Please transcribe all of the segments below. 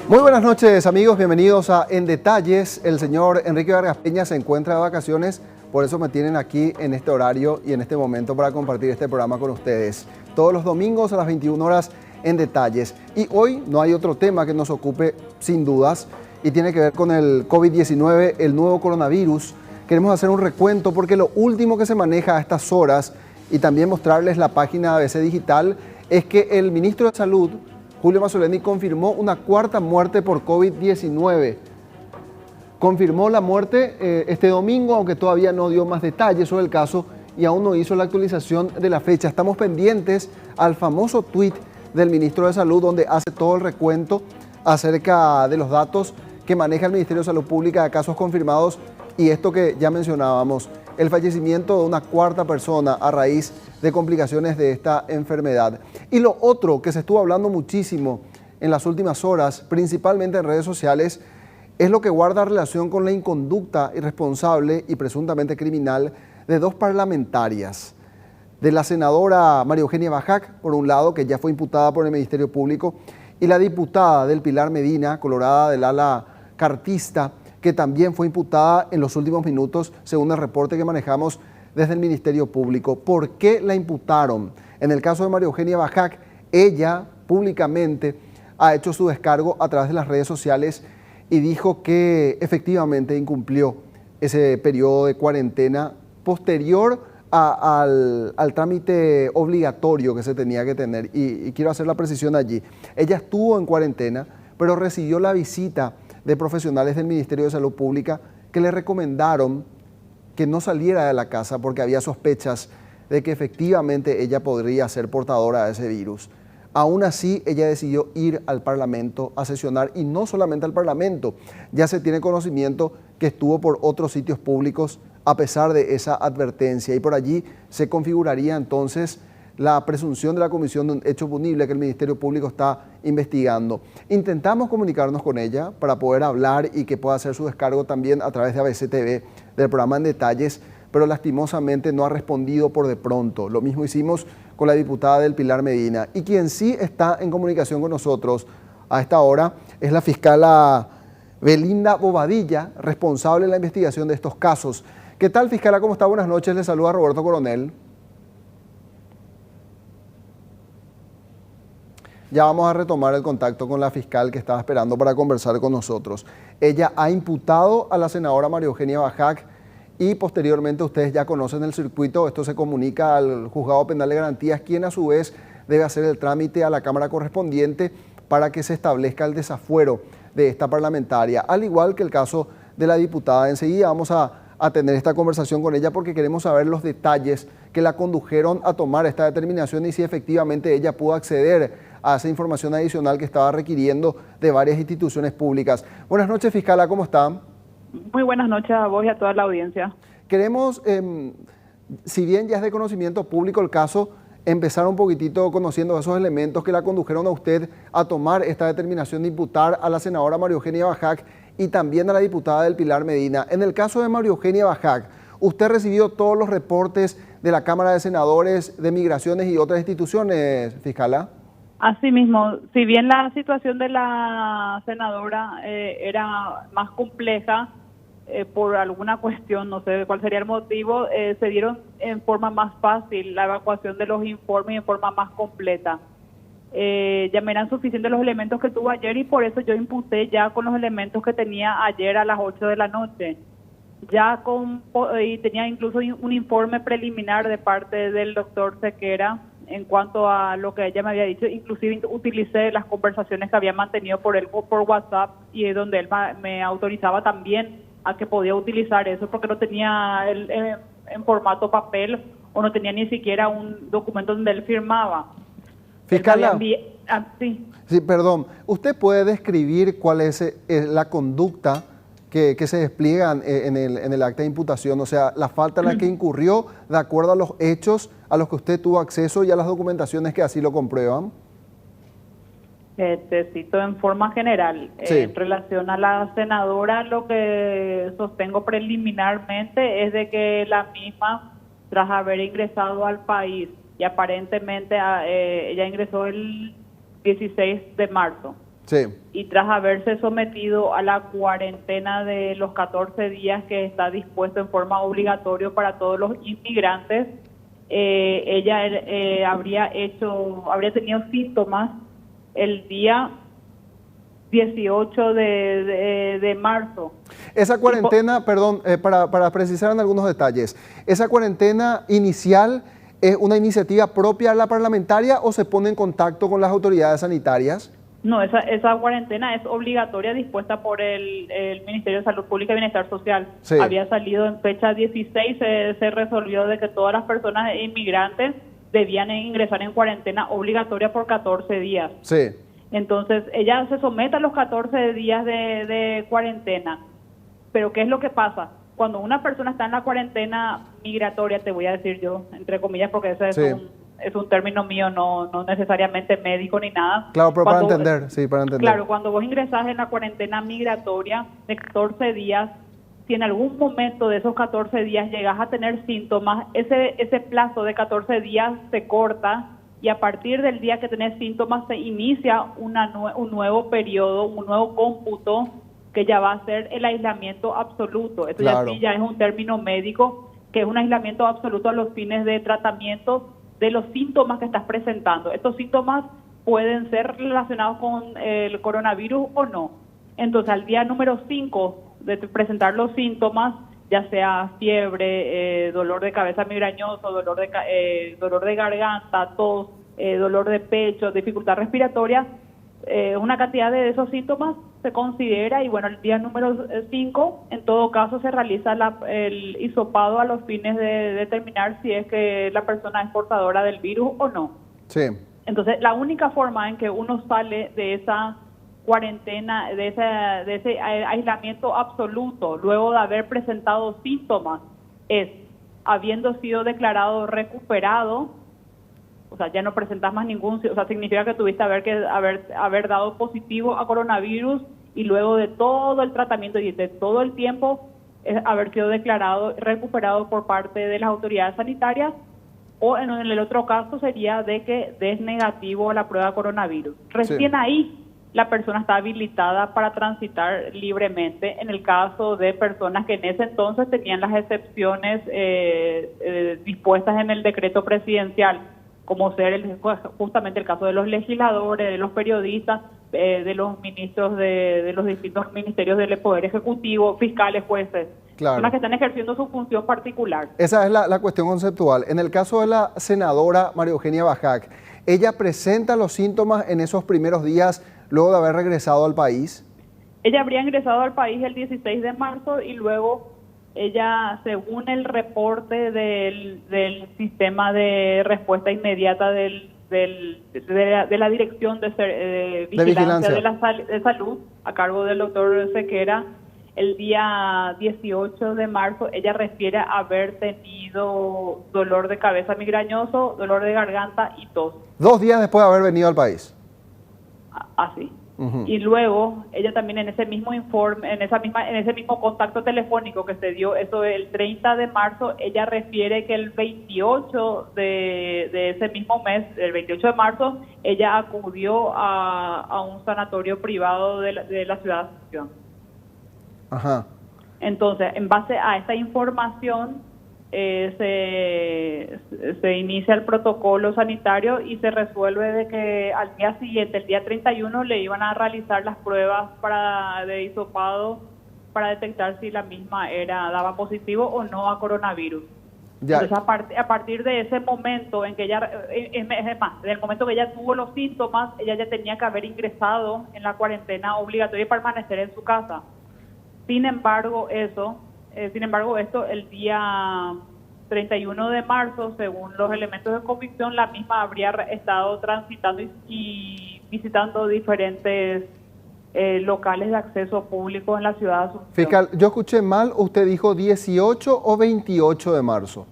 Muy buenas noches, amigos, bienvenidos a En Detalles. El señor Enrique Vargas Peña se encuentra de vacaciones, por eso me tienen aquí en este horario y en este momento para compartir este programa con ustedes. Todos los domingos a las 21 horas En Detalles. Y hoy no hay otro tema que nos ocupe sin dudas y tiene que ver con el COVID-19, el nuevo coronavirus. Queremos hacer un recuento porque lo último que se maneja a estas horas y también mostrarles la página de ABC Digital es que el ministro de Salud, Julio Mazzoleni, confirmó una cuarta muerte por COVID-19. Confirmó la muerte este domingo, aunque todavía no dio más detalles sobre el caso y aún no hizo la actualización de la fecha. Estamos pendientes al famoso tuit del ministro de Salud, donde hace todo el recuento acerca de los datos que maneja el Ministerio de Salud Pública de casos confirmados y esto que ya mencionábamos, el fallecimiento de una cuarta persona a raíz de complicaciones de esta enfermedad. Y lo otro que se estuvo hablando muchísimo en las últimas horas, principalmente en redes sociales, es lo que guarda relación con la inconducta irresponsable y presuntamente criminal de dos parlamentarias. De la senadora María Eugenia Bajac, por un lado, que ya fue imputada por el Ministerio Público, y la diputada del Pilar Medina, colorada del ala cartista, que también fue imputada en los últimos minutos, según el reporte que manejamos desde el Ministerio Público. ¿Por qué la imputaron? En el caso de María Eugenia Bajac, ella públicamente ha hecho su descargo a través de las redes sociales y dijo que efectivamente incumplió ese periodo de cuarentena posterior al trámite obligatorio que se tenía que tener. Y quiero hacer la precisión allí. Ella estuvo en cuarentena, pero recibió la visita de profesionales del Ministerio de Salud Pública que le recomendaron que no saliera de la casa porque había sospechas de que efectivamente ella podría ser portadora de ese virus. Aún así, ella decidió ir al Parlamento a sesionar y no solamente al Parlamento. Ya se tiene conocimiento que estuvo por otros sitios públicos a pesar de esa advertencia y por allí se configuraría entonces la presunción de la comisión de un hecho punible que el Ministerio Público está investigando. Intentamos comunicarnos con ella para poder hablar y que pueda hacer su descargo también a través de ABC TV del programa En Detalles, pero lastimosamente no ha respondido por de pronto. Lo mismo hicimos con la diputada del Pilar Medina. Y quien sí está en comunicación con nosotros a esta hora es la fiscala Belinda Bobadilla, responsable de la investigación de estos casos. ¿Qué tal, fiscala? ¿Cómo está? Buenas noches. Le saluda Roberto Coronel. Ya vamos a retomar el contacto con la fiscal que estaba esperando para conversar con nosotros. Ella ha imputado a la senadora María Eugenia Bajac y posteriormente ustedes ya conocen el circuito. Esto se comunica al Juzgado Penal de Garantías, quien a su vez debe hacer el trámite a la Cámara correspondiente para que se establezca el desafuero de esta parlamentaria. Al igual que el caso de la diputada. Enseguida vamos a tener esta conversación con ella porque queremos saber los detalles que la condujeron a tomar esta determinación y si efectivamente ella pudo acceder a esa información adicional que estaba requiriendo de varias instituciones públicas. Buenas noches, fiscala, ¿cómo está? Muy buenas noches a vos y a toda la audiencia. Queremos, si bien ya es de conocimiento público el caso, empezar un poquitito conociendo esos elementos que la condujeron a usted a tomar esta determinación de imputar a la senadora María Eugenia Bajac y también a la diputada del Pilar Medina. En el caso de María Eugenia Bajac, ¿usted recibió todos los reportes de la Cámara de Senadores, de Migraciones y otras instituciones, fiscala? Asimismo, si bien la situación de la senadora era más compleja, por alguna cuestión, no sé cuál sería el motivo, se dieron en forma más fácil la evacuación de los informes y en forma más completa. Ya me eran suficientes los elementos que tuvo ayer y por eso yo imputé ya con los elementos que tenía ayer a las 8 de la noche. Y tenía incluso un informe preliminar de parte del doctor Sequera en cuanto a lo que ella me había dicho. Inclusive utilicé las conversaciones que había mantenido por WhatsApp y donde él me autorizaba también a que podía utilizar eso porque no tenía en formato papel o no tenía ni siquiera un documento donde él firmaba. Fiscal, Sí. sí, perdón, ¿usted puede describir cuál es la conducta que se despliega en el acta de imputación? O sea, la falta en la que incurrió de acuerdo a los hechos a los que usted tuvo acceso y a las documentaciones que así lo comprueban. Te cito en forma general. Sí. En relación a la senadora, lo que sostengo preliminarmente es de que la misma, tras haber ingresado al país, y aparentemente ella ingresó el 16 de marzo, Sí. y tras haberse sometido a la cuarentena de los 14 días que está dispuesto en forma obligatoria para todos los inmigrantes, ella habría tenido síntomas el día 18 de marzo. Esa cuarentena, perdón, para precisar en algunos detalles, ¿esa cuarentena inicial es una iniciativa propia de la parlamentaria o se pone en contacto con las autoridades sanitarias? No, esa cuarentena es obligatoria dispuesta por el Ministerio de Salud Pública y Bienestar Social. Sí. Había salido en fecha 16, se resolvió de que todas las personas inmigrantes debían ingresar en cuarentena obligatoria por 14 días. Sí. Entonces, ella se somete a los 14 días de cuarentena. Pero, ¿qué es lo que pasa? Cuando una persona está en la cuarentena migratoria, te voy a decir yo, entre comillas, porque ese Sí. es un término mío, no necesariamente médico ni nada. Claro, pero Cuando, para entender, sí, para entender. Claro, cuando vos ingresás en la cuarentena migratoria de 14 días, si en algún momento de esos 14 días llegas a tener síntomas, ese plazo de 14 días se corta y a partir del día que tenés síntomas se inicia un nuevo periodo, un nuevo cómputo que ya va a ser el aislamiento absoluto. Esto Claro. ya es un término médico, que es un aislamiento absoluto a los fines de tratamiento de los síntomas que estás presentando. Estos síntomas pueden ser relacionados con el coronavirus o no. Entonces, al día número 5 de presentar los síntomas, ya sea fiebre, dolor de cabeza migrañoso, dolor de garganta, tos, dolor de pecho, dificultad respiratoria, una cantidad de esos síntomas se considera y bueno, el día número 5, en todo caso se realiza el hisopado a los fines de determinar si es que la persona es portadora del virus o no. Sí. Entonces, la única forma en que uno sale de esa cuarentena, de ese aislamiento absoluto, luego de haber presentado síntomas, es habiendo sido declarado recuperado. O sea, ya no presentas más o sea, significa que tuviste haber dado positivo a coronavirus y luego de todo el tratamiento y de todo el tiempo haber sido declarado recuperado por parte de las autoridades sanitarias, o en el otro caso sería de que des negativo a la prueba de coronavirus. Recién ahí la persona está habilitada para transitar libremente en el caso de personas que en ese entonces tenían las excepciones dispuestas en el decreto presidencial, como ser justamente el caso de los legisladores, de los periodistas, de los ministros de los distintos ministerios del Poder Ejecutivo, fiscales, jueces, Claro. personas que están ejerciendo su función particular. Esa es la cuestión conceptual. En el caso de la senadora María Eugenia Bajac, ¿ella presenta los síntomas en esos primeros días luego de haber regresado al país? Ella habría ingresado al país el 16 de marzo y luego ella, según el reporte del sistema de respuesta inmediata de la Dirección de Vigilancia de Salud, a cargo del doctor Sequera, el día 18 de marzo, ella refiere a haber tenido dolor de cabeza migrañoso, dolor de garganta y tos. 2 días después de haber venido al país. Así. Uh-huh. Y luego ella también en ese mismo informe, en ese mismo contacto telefónico que se dio, eso el 30 de marzo, ella refiere que el 28 de ese mismo mes, el 28 de marzo, ella acudió a un sanatorio privado de la ciudad de Asunción. Ajá. Entonces, en base a esta información, se inicia el protocolo sanitario y se resuelve de que al día siguiente, el día 31, le iban a realizar las pruebas de hisopado para detectar si la misma daba positivo o no a coronavirus. Ya. Entonces, a partir de ese momento en que ella, es más, del momento que ella tuvo los síntomas, ella ya tenía que haber ingresado en la cuarentena obligatoria y permanecer en su casa. Sin embargo, esto el día 31 de marzo, según los elementos de convicción, la misma habría estado transitando y visitando diferentes locales de acceso público en la ciudad de Asunción. Fiscal, yo escuché mal, usted dijo 18 o 28 de marzo.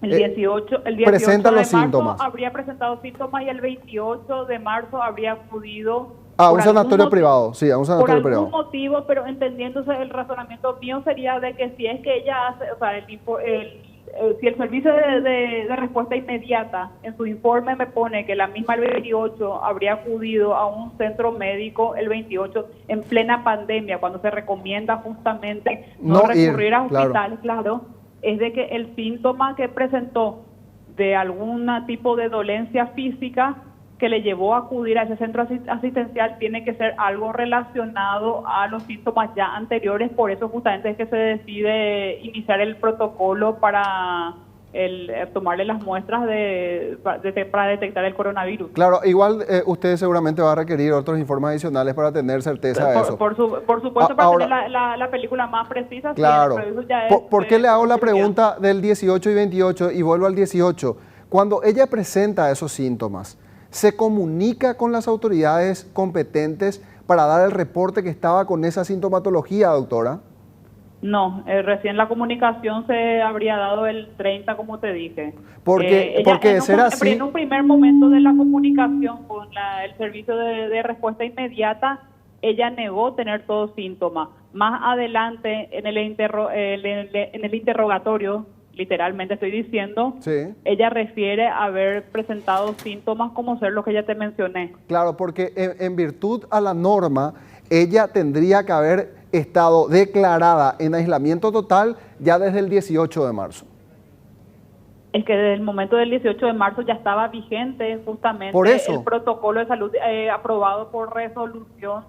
El 18 de los marzo síntomas. habría presentado síntomas y el 28 de marzo habría acudido a un sanatorio privado, sí, a un sanatorio privado. Por algún motivo, pero entendiéndose el razonamiento mío sería de que si es que ella hace, o sea, si el servicio de respuesta inmediata en su informe me pone que la misma el 28 habría acudido a un centro médico el 28 en plena pandemia, cuando se recomienda justamente no recurrir a hospitales, claro, es de que el síntoma que presentó de algún tipo de dolencia física que le llevó a acudir a ese centro asistencial tiene que ser algo relacionado a los síntomas ya anteriores, por eso justamente es que se decide iniciar el protocolo para tomarle las muestras para detectar el coronavirus. Claro, igual usted seguramente va a requerir otros informes adicionales para tener certeza de eso. Por supuesto, para tener la película más precisa. Claro. Sí, eso ya ¿Por qué le hago la pregunta del 18 y 28 y vuelvo al 18? Cuando ella presenta esos síntomas, ¿se comunica con las autoridades competentes para dar el reporte que estaba con esa sintomatología, doctora? No, recién la comunicación se habría dado el 30, como te dije. Porque de ser así... En un primer momento de la comunicación con el servicio de respuesta inmediata, ella negó tener todos síntomas. Más adelante, en el interrogatorio, literalmente estoy diciendo, sí, ella refiere a haber presentado síntomas como ser los que ya te mencioné. Claro, porque en virtud a la norma, ella tendría que haber estado declarada en aislamiento total ya desde el 18 de marzo. Es que desde el momento del 18 de marzo ya estaba vigente justamente el protocolo de salud aprobado por resolución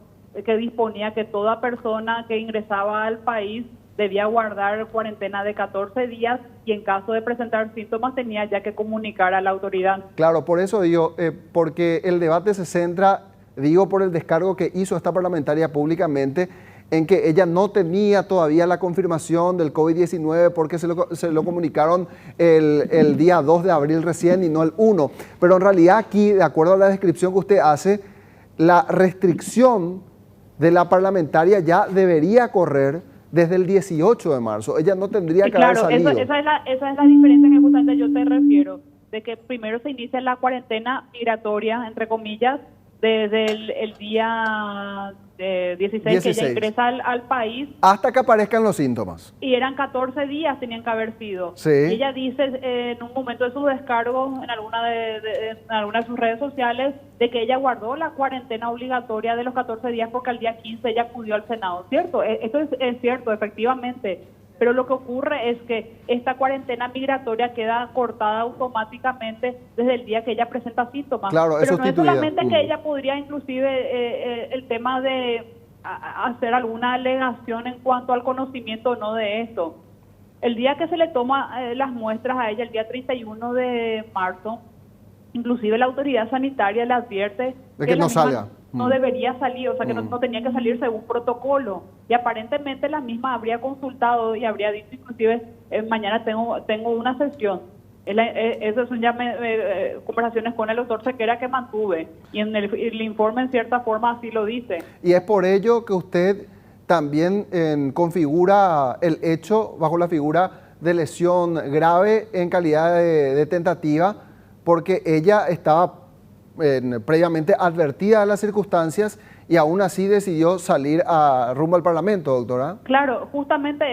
que disponía que toda persona que ingresaba al país debía guardar cuarentena de 14 días y en caso de presentar síntomas tenía ya que comunicar a la autoridad. Claro, por eso digo, porque el debate se centra, digo, por el descargo que hizo esta parlamentaria públicamente en que ella no tenía todavía la confirmación del COVID-19 porque se lo comunicaron el día 2 de abril recién y no el 1. Pero en realidad aquí, de acuerdo a la descripción que usted hace, la restricción de la parlamentaria ya debería correr desde el 18 de marzo. Ella no tendría que haber salido. Esa es la diferencia que justamente yo te refiero, de que primero se inicia la cuarentena migratoria, entre comillas, desde el día 16 que ella ingresa al país. Hasta que aparezcan los síntomas. Y eran 14 días, tenían que haber sido. Sí. Y ella dice en un momento de su descargo, en alguna de sus redes sociales, de que ella guardó la cuarentena obligatoria de los 14 días porque al día 15 ella acudió al Senado, ¿cierto? Esto es cierto, efectivamente. Pero lo que ocurre es que esta cuarentena migratoria queda cortada automáticamente desde el día que ella presenta síntomas. Claro, pero no es solamente que ella podría inclusive el tema de hacer alguna alegación en cuanto al conocimiento o no de esto. El día que se le toma las muestras a ella, el día 31 de marzo, inclusive la autoridad sanitaria le advierte de que no salga. No debería salir, o sea que no tenía que salir según protocolo. Y aparentemente la misma habría consultado y habría dicho inclusive, mañana tengo una sesión. Esas son ya conversaciones con el doctor Sequera que mantuve. Y en el informe en cierta forma así lo dice. Y es por ello que usted también configura el hecho bajo la figura de lesión grave en calidad de tentativa, porque ella estaba previamente advertida de las circunstancias y aún así decidió salir rumbo al Parlamento, doctora. Claro, justamente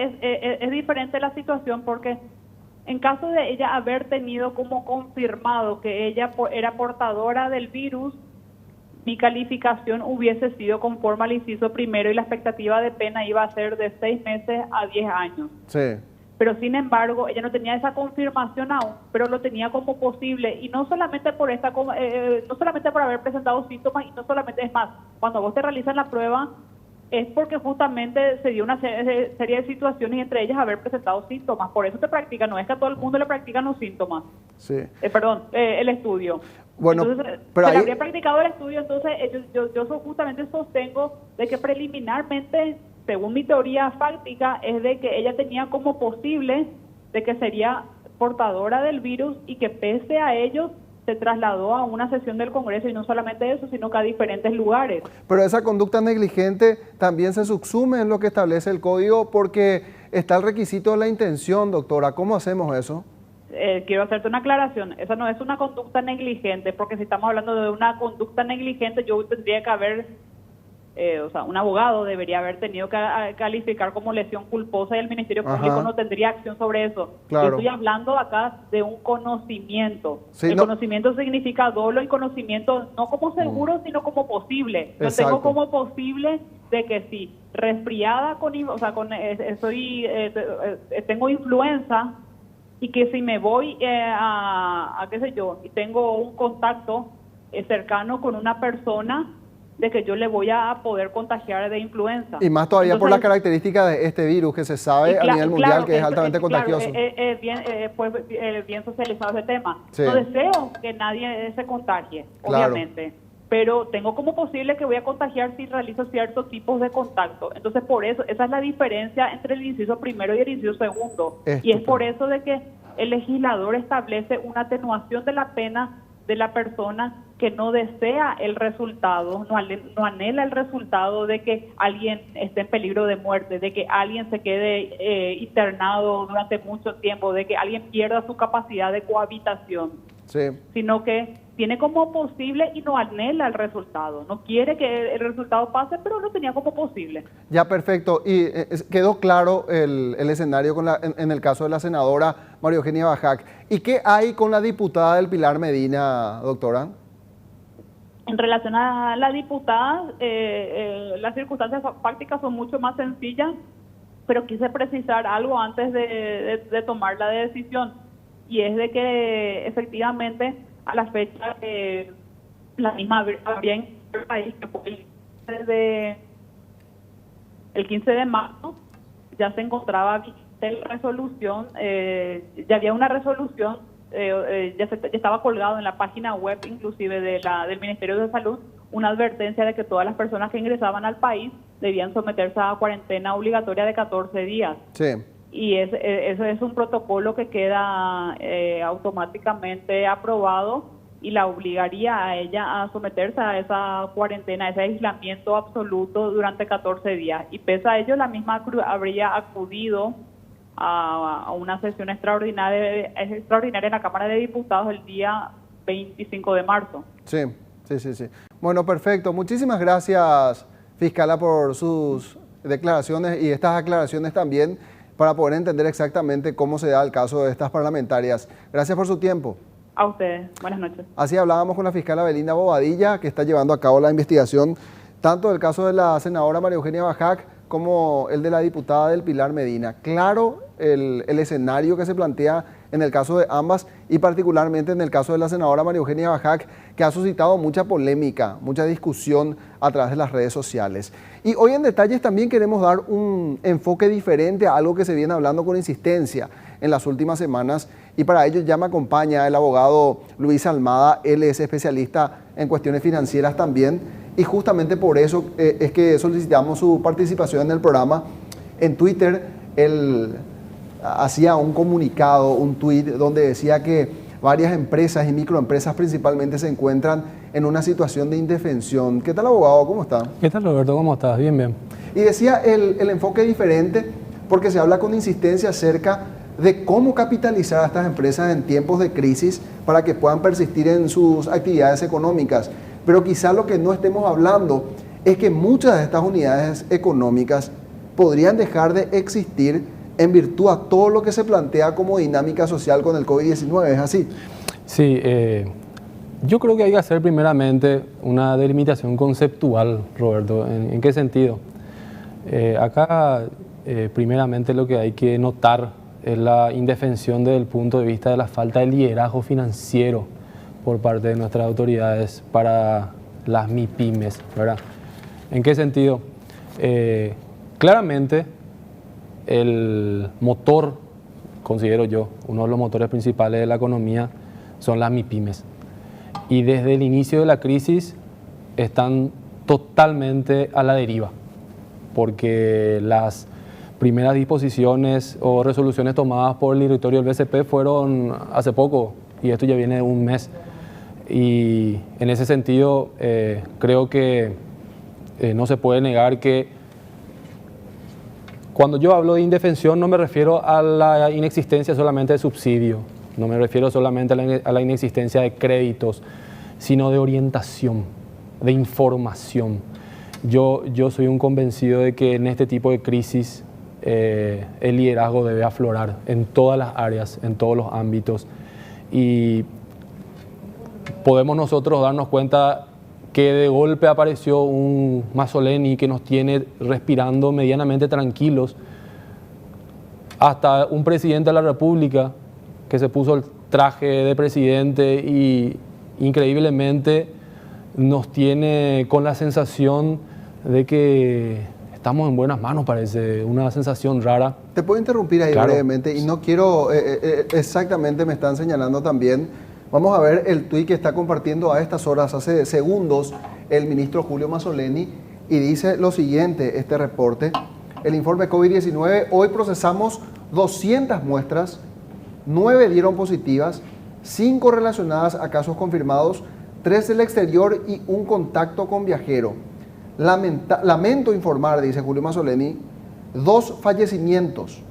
es diferente la situación porque en caso de ella haber tenido como confirmado que ella era portadora del virus, mi calificación hubiese sido conforme al inciso primero y la expectativa de pena iba a ser de 6 meses a 10 años. Sí. Pero sin embargo, ella no tenía esa confirmación aún, pero lo tenía como posible, y no solamente por no solamente por haber presentado síntomas, y no solamente, es más, cuando vos te realizas la prueba, es porque justamente se dio una serie de situaciones y entre ellas haber presentado síntomas. Por eso te practican, no es que a todo el mundo le practican los síntomas. Sí. El estudio. Bueno, entonces, pero se ahí... habría practicado el estudio, entonces yo justamente sostengo de que preliminarmente según mi teoría fáctica, es de que ella tenía como posible de que sería portadora del virus y que pese a ello se trasladó a una sesión del Congreso, y no solamente eso, sino que a diferentes lugares. Pero esa conducta negligente también se subsume en lo que establece el código, porque está el requisito de la intención, doctora. ¿Cómo hacemos eso? Quiero hacerte una aclaración. Esa no es una conducta negligente, porque si estamos hablando de una conducta negligente, yo tendría que haber, un abogado debería haber tenido que calificar como lesión culposa, y el Ministerio Público no tendría acción sobre eso. Claro. Yo estoy hablando acá de un conocimiento. Sí, el conocimiento significa dolo, y conocimiento no como seguro, sino como posible. Yo tengo como posible de que sí, resfriada tengo influenza, y que si me voy qué sé yo, y tengo un contacto cercano con una persona, de que yo le voy a poder contagiar de influenza. Y más todavía. Entonces, por la característica de este virus que se sabe a nivel mundial que es altamente contagioso. Bien socializado ese tema. Sí. No deseo que nadie se contagie, obviamente. Pero tengo como posible que voy a contagiar si realizo ciertos tipos de contacto. Entonces, por eso, esa es la diferencia entre el inciso primero y el inciso segundo. Y es por eso de que el legislador establece una atenuación de la pena de la persona que no desea el resultado, no anhela el resultado de que alguien esté en peligro de muerte, de que alguien se quede internado durante mucho tiempo, de que alguien pierda su capacidad de cohabitación, sino que tiene como posible y no anhela el resultado, no quiere que el resultado pase, pero lo tenía como posible. Ya, perfecto. Y quedó claro el escenario en el caso de la senadora María Eugenia Bajac. ¿Y qué hay con la diputada del Pilar Medina, doctora? En relación a la diputada, las circunstancias fácticas son mucho más sencillas, pero quise precisar algo antes de tomar la decisión, y es de que efectivamente a la fecha la misma habría en el país, que fue el 15 de marzo, ya se encontraba vigente la resolución, ya había una resolución, ya estaba colgado en la página web inclusive del Ministerio de Salud una advertencia de que todas las personas que ingresaban al país debían someterse a cuarentena obligatoria de 14 días. Sí. Y eso es un protocolo que queda automáticamente aprobado y la obligaría a ella a someterse a esa cuarentena, a ese aislamiento absoluto durante 14 días. Y pese a ello, la misma habría acudido a una sesión extraordinaria en la Cámara de Diputados el día 25 de marzo. Sí. Bueno, perfecto. Muchísimas gracias, fiscala, por sus declaraciones y estas aclaraciones también, para poder entender exactamente cómo se da el caso de estas parlamentarias. Gracias por su tiempo. A ustedes. Buenas noches. Así hablábamos con la fiscal Belinda Bobadilla, que está llevando a cabo la investigación tanto del caso de la senadora María Eugenia Bajac como el de la diputada del Pilar Medina. Claro, el escenario que se plantea en el caso de ambas, y particularmente en el caso de la senadora María Eugenia Bajac, que ha suscitado mucha polémica, mucha discusión a través de las redes sociales. Y hoy en Detalles también queremos dar un enfoque diferente a algo que se viene hablando con insistencia en las últimas semanas, y para ello ya me acompaña el abogado Luis Almada. Él es especialista en cuestiones financieras también, y justamente por eso es que solicitamos su participación en el programa. En Twitter él hacía un comunicado, un tuit, donde decía que varias empresas y microempresas principalmente se encuentran en una situación de indefensión. ¿Qué tal, abogado? ¿Cómo está? ¿Qué tal, Roberto? ¿Cómo estás? Bien, bien. Y decía el enfoque diferente porque se habla con insistencia acerca de cómo capitalizar a estas empresas en tiempos de crisis para que puedan persistir en sus actividades económicas. Pero quizá lo que no estemos hablando es que muchas de estas unidades económicas podrían dejar de existir en virtud a todo lo que se plantea como dinámica social con el COVID-19, ¿es así? Sí, yo creo que hay que hacer primeramente una delimitación conceptual, Roberto. ¿En qué sentido? Acá, primeramente, lo que hay que notar es la indefensión desde el punto de vista de la falta de liderazgo financiero por parte de nuestras autoridades para las MIPYMES, ¿verdad? ¿En qué sentido? Claramente, el motor, considero yo, uno de los motores principales de la economía son las MIPYMES. Y desde el inicio de la crisis están totalmente a la deriva. porque las primeras disposiciones o resoluciones tomadas por el directorio del BCP fueron hace poco, y esto ya viene de un mes. Y en ese sentido, creo que no se puede negar que cuando yo hablo de indefensión no me refiero a la inexistencia solamente de subsidio, no me refiero solamente a la inexistencia de créditos, sino de orientación, de información. Yo soy un convencido de que en este tipo de crisis el liderazgo debe aflorar en todas las áreas, en todos los ámbitos. Y podemos nosotros darnos cuenta que de golpe apareció un Mazzoleni que nos tiene respirando medianamente tranquilos, hasta un presidente de la República que se puso el traje de presidente y increíblemente nos tiene con la sensación de que estamos en buenas manos, parece una sensación rara. Te puedo interrumpir ahí brevemente y no quiero, exactamente me están señalando también. Vamos a ver el tuit que está compartiendo a estas horas, hace segundos, el ministro Julio Mazzoleni, y dice lo siguiente, este reporte: el informe COVID-19, hoy procesamos 200 muestras, 9 dieron positivas, 5 relacionadas a casos confirmados, 3 del exterior y un contacto con viajero. Lamento informar, dice Julio Mazzoleni, 2 fallecimientos,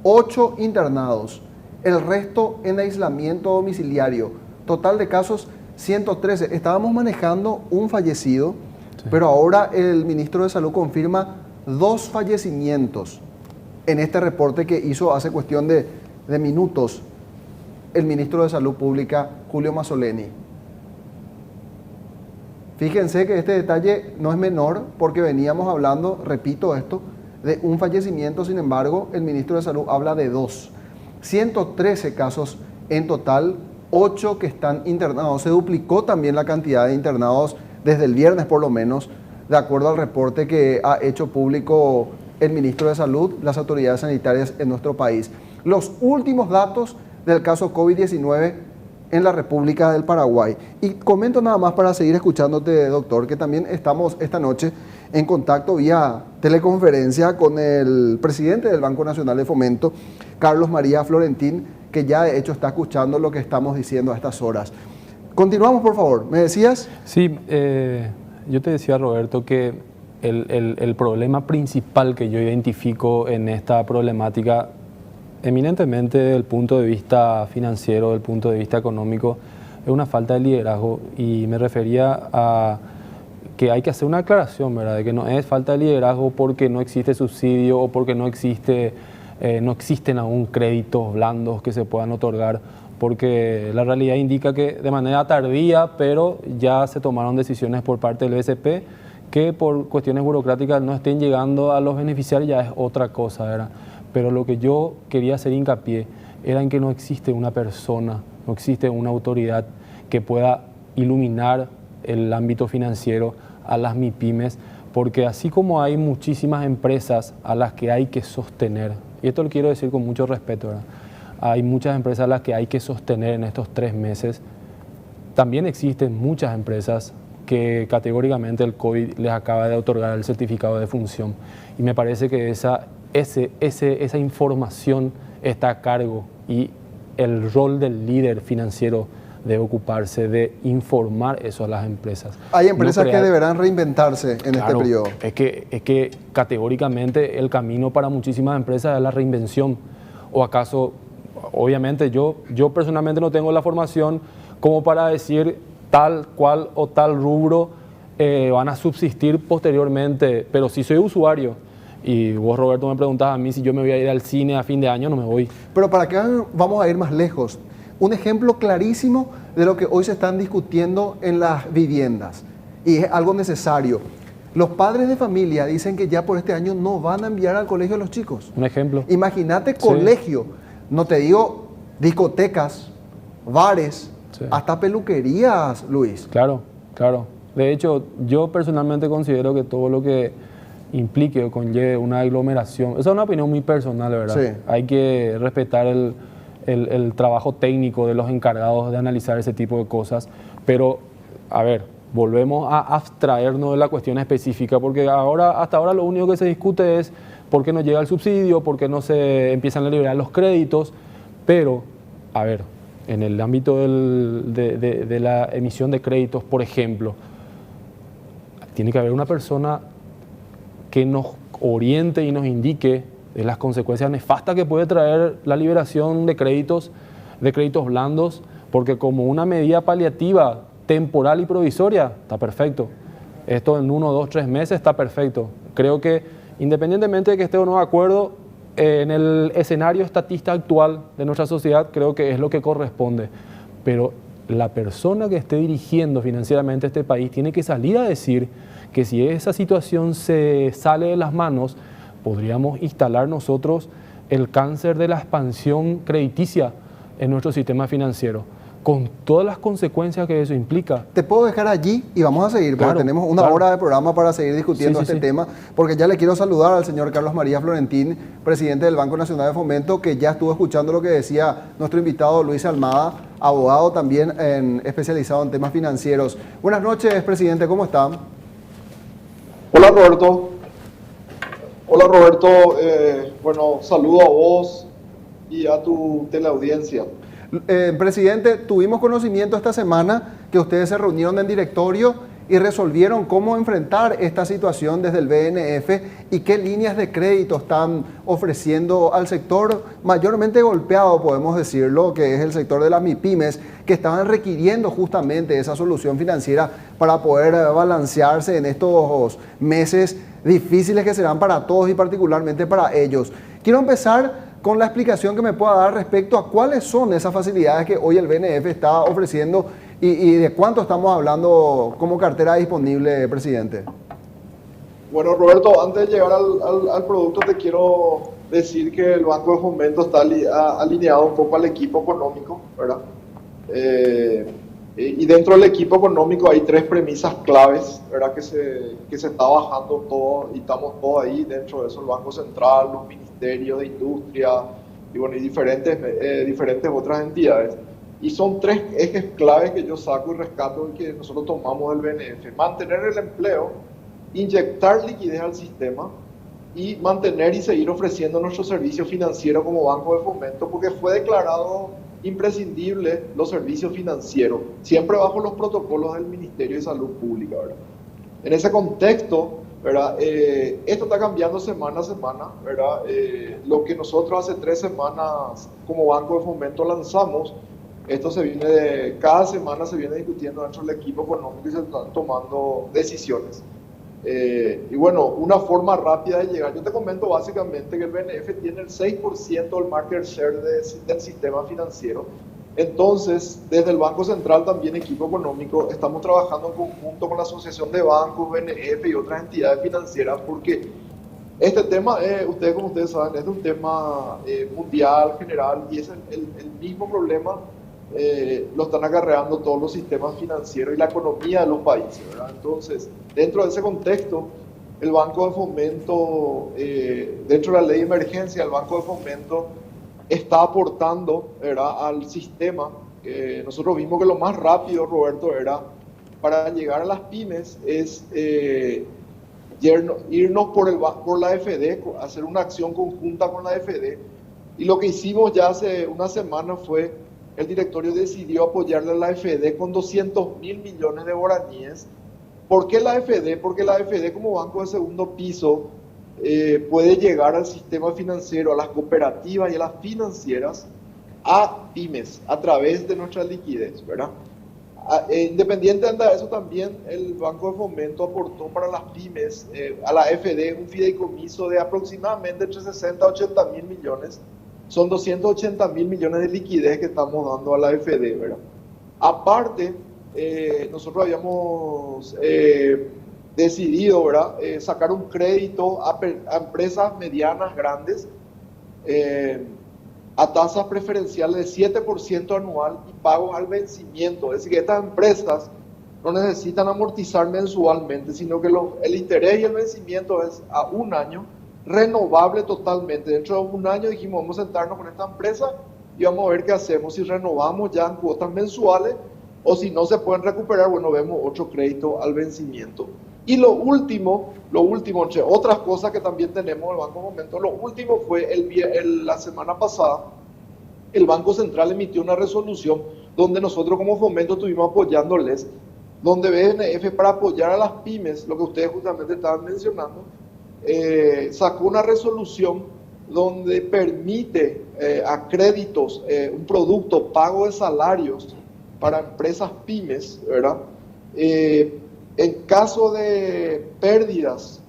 8 internados, el resto en aislamiento domiciliario. Total de casos 113. Estábamos manejando un fallecido, sí, pero ahora el ministro de Salud confirma 2 fallecimientos en este reporte que hizo hace cuestión de minutos el ministro de Salud Pública, Julio Mazzoleni. Fíjense que este detalle no es menor porque veníamos hablando, repito esto, de un fallecimiento. Sin embargo, el ministro de Salud habla de 2. 113 casos en total, 8 que están internados. Se duplicó también la cantidad de internados desde el viernes por lo menos, de acuerdo al reporte que ha hecho público el ministro de Salud, las autoridades sanitarias en nuestro país. Los últimos datos del caso COVID-19 en la República del Paraguay. Y comento nada más para seguir escuchándote, doctor, que también estamos esta noche en contacto vía teleconferencia con el presidente del Banco Nacional de Fomento, Carlos María Florentín, que ya de hecho está escuchando lo que estamos diciendo a estas horas. Continuamos, por favor. ¿Me decías? Sí, yo te decía, Roberto, que el problema principal que yo identifico en esta problemática, eminentemente desde el punto de vista financiero, desde el punto de vista económico, es una falta de liderazgo. Y me refería a que hay que hacer una aclaración, ¿verdad? De que no es falta de liderazgo porque no existe subsidio o porque no existen aún créditos blandos que se puedan otorgar, porque la realidad indica que de manera tardía, pero ya se tomaron decisiones por parte del BCP que por cuestiones burocráticas no estén llegando a los beneficiarios, ya es otra cosa, ¿verdad? Pero lo que yo quería hacer hincapié era en que no existe una persona, no existe una autoridad que pueda iluminar el ámbito financiero a las MIPYMES, porque así como hay muchísimas empresas a las que hay que sostener, y esto lo quiero decir con mucho respeto, ¿verdad? Hay muchas empresas a las que hay que sostener en estos 3 meses, también existen muchas empresas que categóricamente el COVID les acaba de otorgar el certificado de función, y me parece que esa información está a cargo, y el rol del líder financiero debe ocuparse de informar eso a las empresas. Hay empresas que deberán reinventarse en este periodo. Es que categóricamente el camino para muchísimas empresas es la reinvención. ¿O acaso, obviamente yo personalmente no tengo la formación como para decir tal cual o tal rubro van a subsistir posteriormente, pero sí soy usuario. Y vos, Roberto, me preguntás a mí si yo me voy a ir al cine a fin de año, no me voy. Pero ¿para qué vamos a ir más lejos? Un ejemplo clarísimo de lo que hoy se están discutiendo en las viviendas, y es algo necesario. Los padres de familia dicen que ya por este año no van a enviar al colegio a los chicos. Un ejemplo. Imagínate colegio, sí. No te digo discotecas, bares, sí, hasta peluquerías, Luis. Claro. De hecho, yo personalmente considero que todo lo que implique o conlleve una aglomeración, esa es una opinión muy personal, ¿verdad? Sí. Hay que respetar el trabajo técnico de los encargados de analizar ese tipo de cosas, pero, a ver, volvemos a abstraernos de la cuestión específica, porque hasta ahora lo único que se discute es por qué no llega el subsidio, por qué no se empiezan a liberar los créditos, pero, a ver, en el ámbito de la emisión de créditos, por ejemplo, tiene que haber una persona que nos oriente y nos indique de las consecuencias nefastas que puede traer la liberación de créditos blandos, porque como una medida paliativa, temporal y provisoria, está perfecto. Esto en 1, 2, 3 meses está perfecto. Creo que independientemente de que esté o no de acuerdo, en el escenario estatista actual de nuestra sociedad, creo que es lo que corresponde. Pero la persona que esté dirigiendo financieramente este país tiene que salir a decir que si esa situación se sale de las manos, podríamos instalar nosotros el cáncer de la expansión crediticia en nuestro sistema financiero, con todas las consecuencias que eso implica. Te puedo dejar allí y vamos a seguir, porque tenemos una hora de programa para seguir discutiendo este tema, porque ya le quiero saludar al señor Carlos María Florentín, presidente del Banco Nacional de Fomento, que ya estuvo escuchando lo que decía nuestro invitado Luis Almada, abogado también especializado en temas financieros. Buenas noches, presidente, ¿cómo está? Hola Roberto. Bueno, saludo a vos y a tu teleaudiencia. Presidente, tuvimos conocimiento esta semana que ustedes se reunieron en directorio y resolvieron cómo enfrentar esta situación desde el BNF y qué líneas de crédito están ofreciendo al sector mayormente golpeado, podemos decirlo, que es el sector de las MIPYMES, que estaban requiriendo justamente esa solución financiera para poder balancearse en estos meses difíciles que serán para todos y particularmente para ellos. Quiero empezar con la explicación que me pueda dar respecto a cuáles son esas facilidades que hoy el BNF está ofreciendo y de cuánto estamos hablando como cartera disponible, presidente. Bueno, Roberto, antes de llegar al producto, te quiero decir que el Banco de Fomento está alineado un poco al equipo económico, ¿verdad? Y dentro del equipo económico hay 3 premisas claves, ¿verdad? Que se está bajando todo y estamos todos ahí. Dentro de eso el Banco Central, los ministerios de Industria y, bueno, y diferentes otras entidades. Y son 3 ejes claves que yo saco y rescato y que nosotros tomamos del BNF. Mantener el empleo, inyectar liquidez al sistema y mantener y seguir ofreciendo nuestro servicio financiero como Banco de Fomento, porque fue declarado imprescindible los servicios financieros, siempre bajo los protocolos del Ministerio de Salud Pública, ¿verdad? En ese contexto, ¿verdad? Esto está cambiando semana a semana, ¿verdad? Lo que nosotros hace 3 semanas como Banco de Fomento lanzamos, esto cada semana se viene discutiendo dentro del equipo económico y se están tomando decisiones. Y bueno, una forma rápida de llegar, yo te comento básicamente que el BNF tiene el 6% del market share del sistema financiero. Entonces, desde el Banco Central, también equipo económico, estamos trabajando en conjunto con la Asociación de Bancos, BNF y otras entidades financieras, porque este tema, como ustedes saben, es un tema mundial, general, y es el mismo problema. Lo están acarreando todos los sistemas financieros y la economía de los países, ¿verdad? Entonces, dentro de ese contexto, el Banco de Fomento, dentro de la ley de emergencia, el Banco de Fomento está aportando, ¿verdad?, al sistema. Nosotros vimos que lo más rápido, Roberto, era para llegar a las pymes es irnos por la AFD, hacer una acción conjunta con la AFD. Y lo que hicimos ya hace una semana fue el directorio decidió apoyarle a la AFD con 200.000 millones de guaraníes. ¿Por qué la AFD? Porque la AFD como banco de segundo piso puede llegar al sistema financiero, a las cooperativas y a las financieras, a pymes, a través de nuestra liquidez, ¿verdad? Independientemente de eso, también el Banco de Fomento aportó para las pymes, a la AFD, un fideicomiso de aproximadamente entre 60 a 80 mil millones. Son 280.000 millones de liquidez que estamos dando a la AFD, ¿verdad? Aparte, nosotros habíamos decidido, ¿verdad?, sacar un crédito a empresas medianas, grandes, a tasas preferenciales de 7% anual y pagos al vencimiento. Es decir, que estas empresas no necesitan amortizar mensualmente, sino que el interés y el vencimiento es a 1 año, renovable totalmente. Dentro de 1 año dijimos, vamos a sentarnos con esta empresa y vamos a ver qué hacemos, si renovamos ya en cuotas mensuales o si no se pueden recuperar, bueno, vemos otro crédito al vencimiento. Y lo último, entre otras cosas que también tenemos el Banco Fomento, lo último fue la semana pasada, el Banco Central emitió una resolución donde nosotros como Fomento estuvimos apoyándoles, donde BNF, para apoyar a las pymes, lo que ustedes justamente estaban mencionando, sacó una resolución donde permite a créditos, un producto, pago de salarios para empresas pymes, ¿verdad? En caso de pérdidas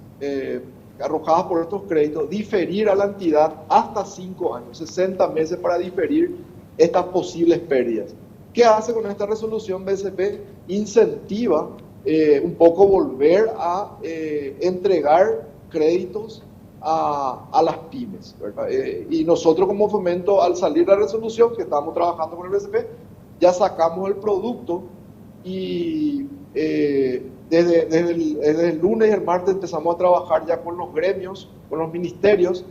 arrojadas por estos créditos, diferir a la entidad hasta 5 años, 60 meses para diferir estas posibles pérdidas. ¿Qué hace con esta resolución BCP? Incentiva un poco volver a entregar créditos a las pymes, ¿verdad? Y nosotros como Fomento, al salir la resolución, que estamos trabajando con el BCP, ya sacamos el producto y desde el lunes y el martes empezamos a trabajar ya con los gremios, con los ministerios,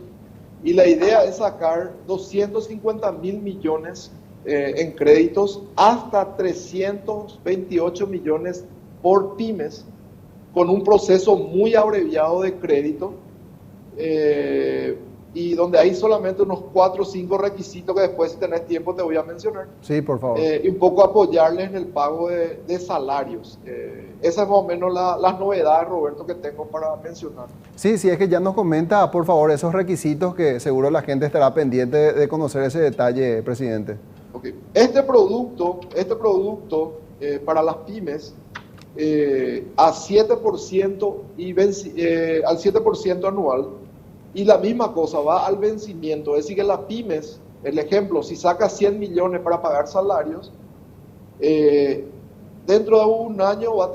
y la idea es sacar 250.000 millones en créditos, hasta 328 millones por pymes, con un proceso muy abreviado de crédito, y donde hay solamente unos 4 o 5 requisitos que después, si tenés tiempo, te voy a mencionar. Sí, por favor. Y un poco apoyarles en el pago de salarios. Esa es más o menos las novedades, Roberto, que tengo para mencionar. Sí, sí, es que ya nos comenta, por favor, esos requisitos que seguro la gente estará pendiente de conocer ese detalle, presidente. Okay. Este producto para las pymes, a 7% al 7% anual, y la misma cosa va al vencimiento, es decir que las pymes, el ejemplo, si saca 100 millones para pagar salarios, dentro de un año va a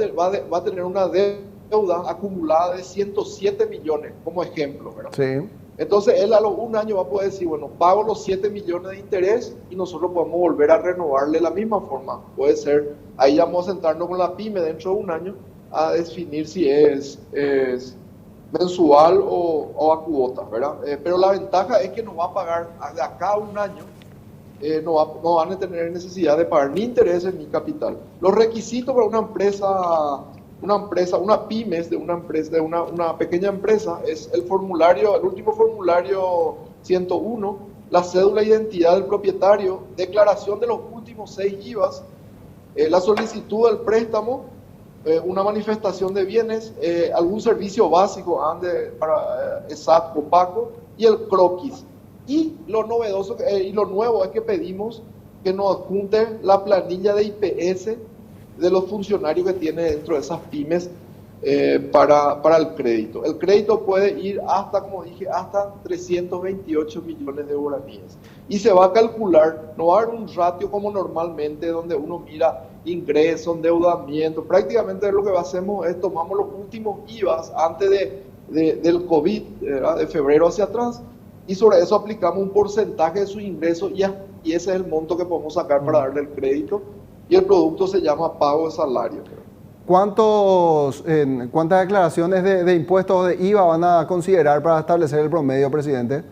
tener una deuda acumulada de 107 millones, como ejemplo, ¿verdad? Sí. Entonces él a un año va a poder decir, bueno, pago los 7 millones de interés y nosotros podemos volver a renovarle de la misma forma. Puede ser, ahí vamos a sentarnos con la pyme dentro de un año a definir si es mensual o a cuotas, ¿verdad? Pero la ventaja es que nos va a pagar de acá a un año, no van a tener necesidad de pagar ni intereses ni capital. Los requisitos para una pymes, una pequeña empresa, es el último formulario 101, la cédula de identidad del propietario, declaración de los últimos 6 IVAs, la solicitud del préstamo, una manifestación de bienes, algún servicio básico para SAT, Copaco, y el croquis. Y lo novedoso y lo nuevo es que pedimos que nos adjunte la planilla de IPS de los funcionarios que tiene dentro de esas pymes para el crédito. El crédito puede ir hasta, como dije, hasta 328 millones de guaraníes. Y se va a calcular, no va a haber un ratio como normalmente, donde uno mira ingreso, endeudamiento. Prácticamente lo que hacemos es tomamos los últimos IVAs antes del COVID, de febrero hacia atrás, y sobre eso aplicamos un porcentaje de sus ingresos y ese es el monto que podemos sacar para darle el crédito. Y el producto se llama pago de salario. ¿Cuántas declaraciones de impuestos de IVA van a considerar para establecer el promedio, presidente?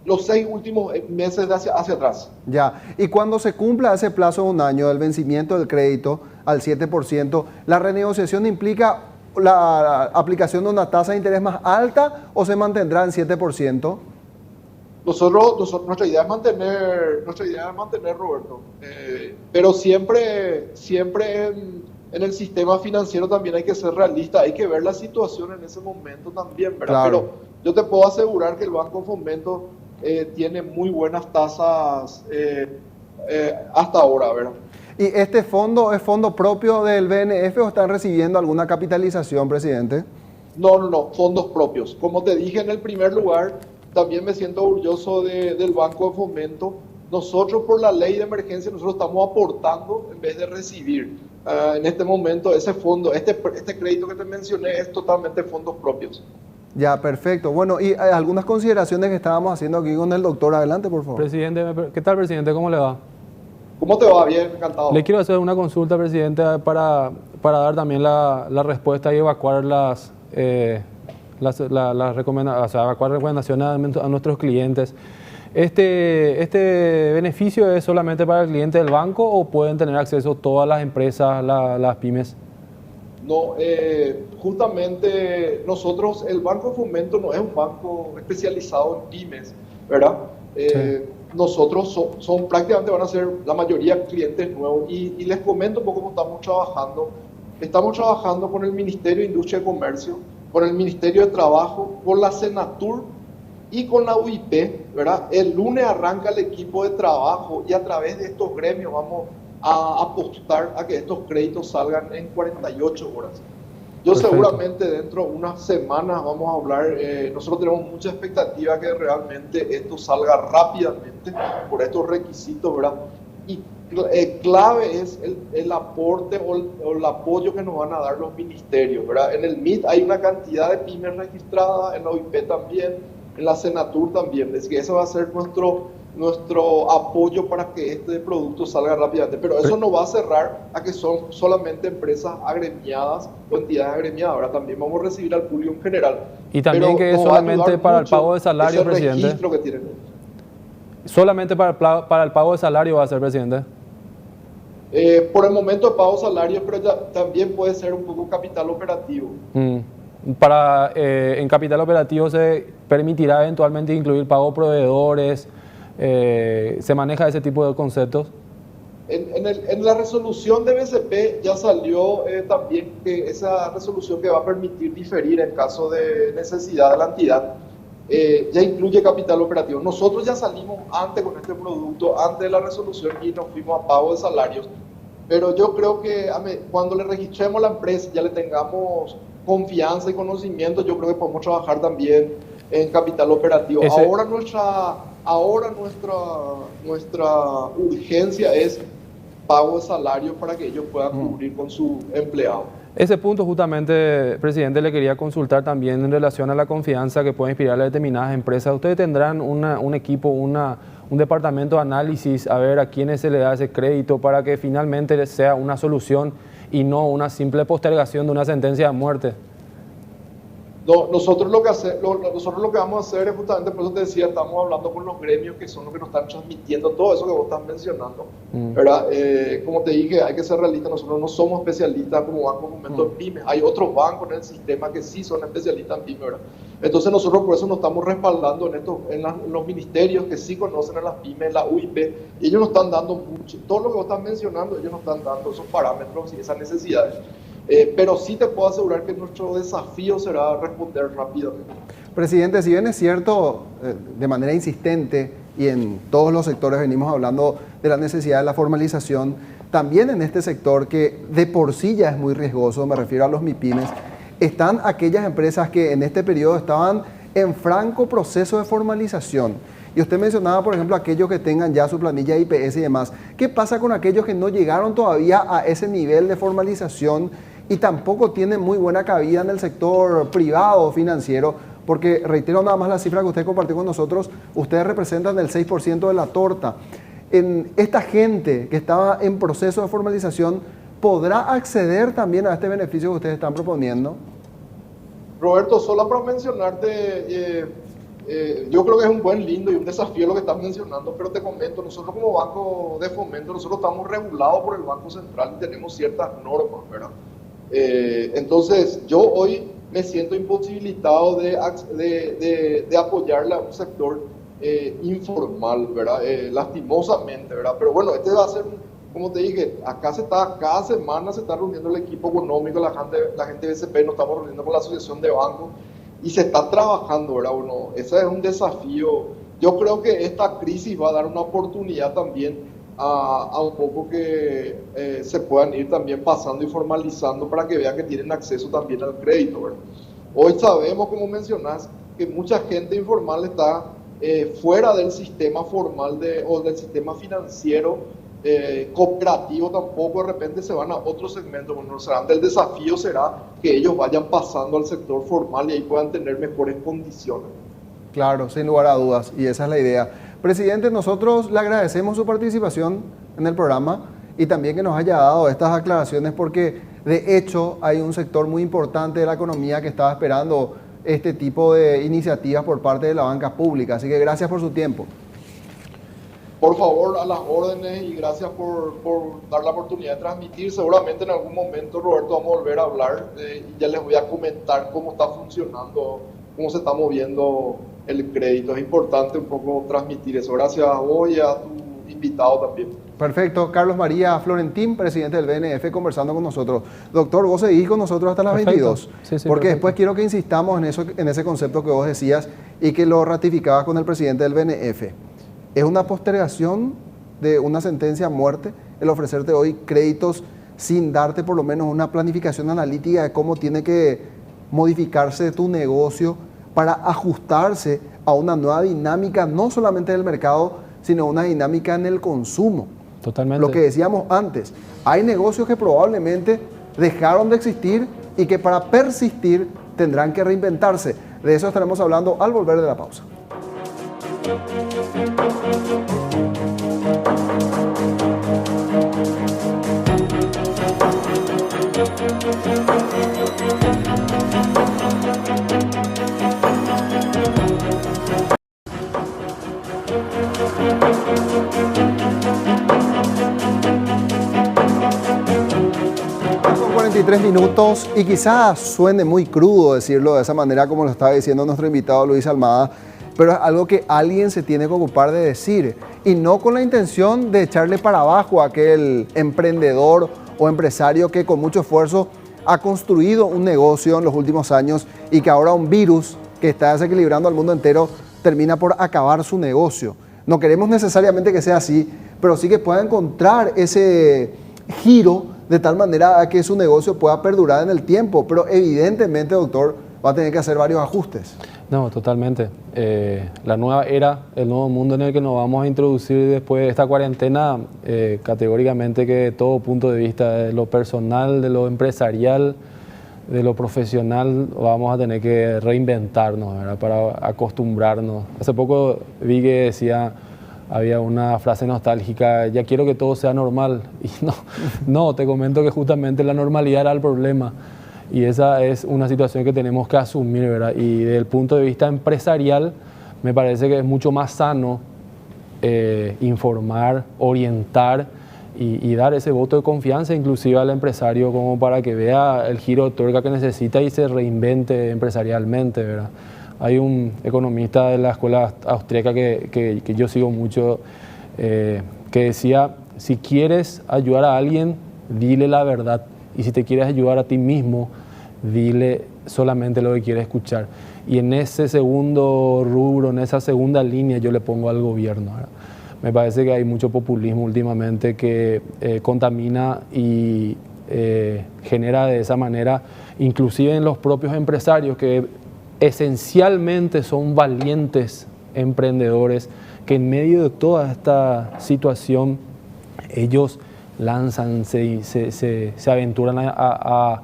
Los 6 últimos meses hacia atrás. Ya. Y cuando se cumpla ese plazo de un año del vencimiento del crédito al 7%, ¿la renegociación implica la aplicación de una tasa de interés más alta o se mantendrá en 7%? Nuestra idea es mantener, Roberto, pero siempre en el sistema financiero también hay que ser realista, hay que ver la situación en ese momento también, ¿verdad? Claro. Pero yo te puedo asegurar que el Banco Fomento tiene muy buenas tasas hasta ahora, ¿verdad? ¿Y este fondo es fondo propio del BNF o están recibiendo alguna capitalización, presidente? No, fondos propios. Como te dije en el primer lugar, también me siento orgulloso del Banco de Fomento. Nosotros, por la ley de emergencia, nosotros estamos aportando en vez de recibir. En este momento, ese fondo, este crédito que te mencioné es totalmente fondos propios. Ya, perfecto. Bueno, y algunas consideraciones que estábamos haciendo aquí con el doctor. Adelante, por favor. Presidente, ¿qué tal, presidente? ¿Cómo le va? ¿Cómo te va? Bien, encantado. Le quiero hacer una consulta, presidente, para dar también la respuesta y evacuar las recomendaciones a nuestros clientes. ¿Este beneficio es solamente para el cliente del banco o pueden tener acceso todas las empresas, las pymes? No, justamente nosotros, el Banco de Fomento no es un banco especializado en pymes, ¿verdad? Sí. Nosotros son prácticamente van a ser la mayoría clientes nuevos y les comento un poco cómo estamos trabajando. Estamos trabajando con el Ministerio de Industria y Comercio, con el Ministerio de Trabajo, con la Senatur y con la UIP, ¿verdad? El lunes arranca el equipo de trabajo y a través de estos gremios vamos a apostar a que estos créditos salgan en 48 horas. Yo Perfecto. Seguramente dentro de unas semanas vamos a hablar, nosotros tenemos mucha expectativa que realmente esto salga rápidamente por estos requisitos, ¿verdad? Y clave es el aporte o el apoyo que nos van a dar los ministerios, ¿verdad? En el MIT hay una cantidad de pymes registradas, en la OIP también, en la Senatur también, es que eso va a ser nuestro apoyo para que este producto salga rápidamente, pero eso no va a cerrar a que son solamente empresas agremiadas o entidades agremiadas, ahora también vamos a recibir al público en general. Y también Pero que es nos va a solamente ayudar para el mucho pago de salario, ese presidente. registro que tienen. Solamente para el pago de salario va a ser, presidente. Por el momento de pago salario, pero ya también puede ser un poco capital operativo. En capital operativo se permitirá eventualmente incluir pago a proveedores. ¿Se maneja ese tipo de conceptos? En la resolución de BCP ya salió también que esa resolución que va a permitir diferir en caso de necesidad de la entidad ya incluye capital operativo. Nosotros ya salimos antes con este producto, antes de la resolución y nos fuimos a pago de salarios. Pero yo creo que cuando le registremos la empresa, ya le tengamos confianza y conocimiento, yo creo que podemos trabajar también en capital operativo. Ahora nuestra urgencia es pago de salario para que ellos puedan cubrir con su empleado. Ese punto justamente, presidente, le quería consultar también en relación a la confianza que puede inspirar a determinadas empresas. ¿Ustedes tendrán un equipo, un departamento de análisis a ver a quiénes se le da ese crédito para que finalmente sea una solución y no una simple postergación de una sentencia de muerte? No, nosotros lo que vamos a hacer es justamente, por eso te decía, estamos hablando con los gremios que son los que nos están transmitiendo todo eso que vos estás mencionando, ¿verdad? Como te dije, hay que ser realistas, nosotros no somos especialistas como Banco de Fomento en pymes, hay otros bancos en el sistema que sí son especialistas en pymes, ¿verdad? Entonces nosotros por eso nos estamos respaldando en los ministerios que sí conocen a las pymes, la UIP, y ellos nos están dando mucho, todo lo que vos estás mencionando, ellos nos están dando esos parámetros y esas necesidades. Pero sí te puedo asegurar que nuestro desafío será responder rápidamente. Presidente, si bien es cierto, de manera insistente y en todos los sectores venimos hablando de la necesidad de la formalización, también en este sector que de por sí ya es muy riesgoso, me refiero a los MIPYMES, están aquellas empresas que en este periodo estaban en franco proceso de formalización. Y usted mencionaba, por ejemplo, aquellos que tengan ya su planilla IPS y demás. ¿Qué pasa con aquellos que no llegaron todavía a ese nivel de formalización y tampoco tienen muy buena cabida en el sector privado o financiero? Porque, reitero nada más la cifra que usted compartió con nosotros, ustedes representan el 6% de la torta. Esta gente que estaba en proceso de formalización, ¿podrá acceder también a este beneficio que ustedes están proponiendo? Roberto, solo para mencionarte, yo creo que es un buen lindo y un desafío lo que estás mencionando, pero te comento, nosotros como Banco de Fomento, nosotros estamos regulados por el Banco Central y tenemos ciertas normas, ¿verdad? Entonces, yo hoy me siento imposibilitado de apoyarle a un sector informal, ¿verdad? Lastimosamente, ¿verdad? Pero bueno, este va a ser, como te dije, cada semana se está reuniendo el equipo económico, la gente de BCP, nos estamos reuniendo con la Asociación de Bancos y se está trabajando, ¿verdad? Bueno, ese es un desafío. Yo creo que esta crisis va a dar una oportunidad también a un poco que se puedan ir también pasando y formalizando para que vean que tienen acceso también al crédito, ¿verdad? Hoy sabemos, como mencionás, que mucha gente informal está fuera del sistema formal o del sistema financiero cooperativo, tampoco de repente se van a otro segmento. Bueno, el desafío será que ellos vayan pasando al sector formal y ahí puedan tener mejores condiciones. Claro, sin lugar a dudas, y esa es la idea. Presidente, nosotros le agradecemos su participación en el programa y también que nos haya dado estas aclaraciones porque de hecho hay un sector muy importante de la economía que estaba esperando este tipo de iniciativas por parte de la banca pública. Así que gracias por su tiempo. Por favor, a las órdenes y gracias por dar la oportunidad de transmitir. Seguramente en algún momento, Roberto, vamos a volver a hablar y ya les voy a comentar cómo está funcionando, cómo se está moviendo el crédito. Es importante un poco transmitir eso. Gracias a vos y a tu invitado también. Perfecto. Carlos María Florentín, presidente del BNF, conversando con nosotros. Doctor, vos seguís con nosotros hasta las 22. Sí, porque perfecto. después quiero que insistamos en ese concepto que vos decías y que lo ratificabas con el presidente del BNF. ¿Es una postergación de una sentencia a muerte el ofrecerte hoy créditos sin darte por lo menos una planificación analítica de cómo tiene que modificarse tu negocio para ajustarse a una nueva dinámica, no solamente del mercado, sino una dinámica en el consumo? Totalmente. Lo que decíamos antes, hay negocios que probablemente dejaron de existir y que para persistir tendrán que reinventarse. De eso estaremos hablando al volver de la pausa. Son 43 minutos y quizás suene muy crudo decirlo de esa manera como lo estaba diciendo nuestro invitado Luis Almada, pero es algo que alguien se tiene que ocupar de decir y no con la intención de echarle para abajo a aquel emprendedor o empresario que con mucho esfuerzo ha construido un negocio en los últimos años y que ahora un virus que está desequilibrando al mundo entero termina por acabar su negocio. No queremos necesariamente que sea así, pero sí que pueda encontrar ese giro de tal manera a que su negocio pueda perdurar en el tiempo. Pero evidentemente, doctor, va a tener que hacer varios ajustes. No, totalmente. La nueva era, el nuevo mundo en el que nos vamos a introducir después de esta cuarentena, categóricamente que de todo punto de vista, de lo personal, de lo empresarial, de lo profesional, vamos a tener que reinventarnos, ¿verdad? Para acostumbrarnos. Hace poco vi que decía, había una frase nostálgica, ya quiero que todo sea normal. Y no, te comento que justamente la normalidad era el problema. Y esa es una situación que tenemos que asumir, ¿verdad? Y desde el punto de vista empresarial, me parece que es mucho más sano informar, orientar y dar ese voto de confianza inclusive al empresario como para que vea el giro de tuerca que necesita y se reinvente empresarialmente, ¿verdad? Hay un economista de la escuela austríaca que yo sigo mucho que decía, si quieres ayudar a alguien, dile la verdad. Y si te quieres ayudar a ti mismo, dile solamente lo que quieres escuchar. Y en ese segundo rubro, en esa segunda línea, yo le pongo al gobierno, ¿verdad? Me parece que hay mucho populismo últimamente que contamina y genera de esa manera, inclusive en los propios empresarios que esencialmente son valientes emprendedores, que en medio de toda esta situación ellos lanzan, se aventuran a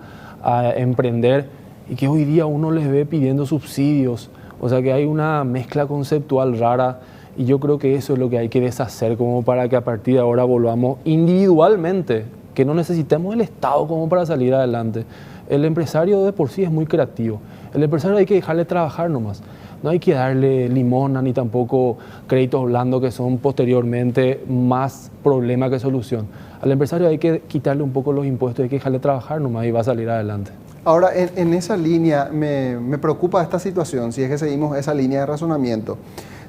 emprender y que hoy día uno les ve pidiendo subsidios. O sea que hay una mezcla conceptual rara y yo creo que eso es lo que hay que deshacer como para que a partir de ahora volvamos individualmente, que no necesitemos el Estado como para salir adelante. El empresario de por sí es muy creativo. El empresario hay que dejarle trabajar nomás. No hay que darle limona ni tampoco créditos blandos que son posteriormente más problema que solución. Al empresario hay que quitarle un poco los impuestos, hay que dejarle trabajar nomás y va a salir adelante. Ahora, en esa línea me preocupa esta situación, si es que seguimos esa línea de razonamiento.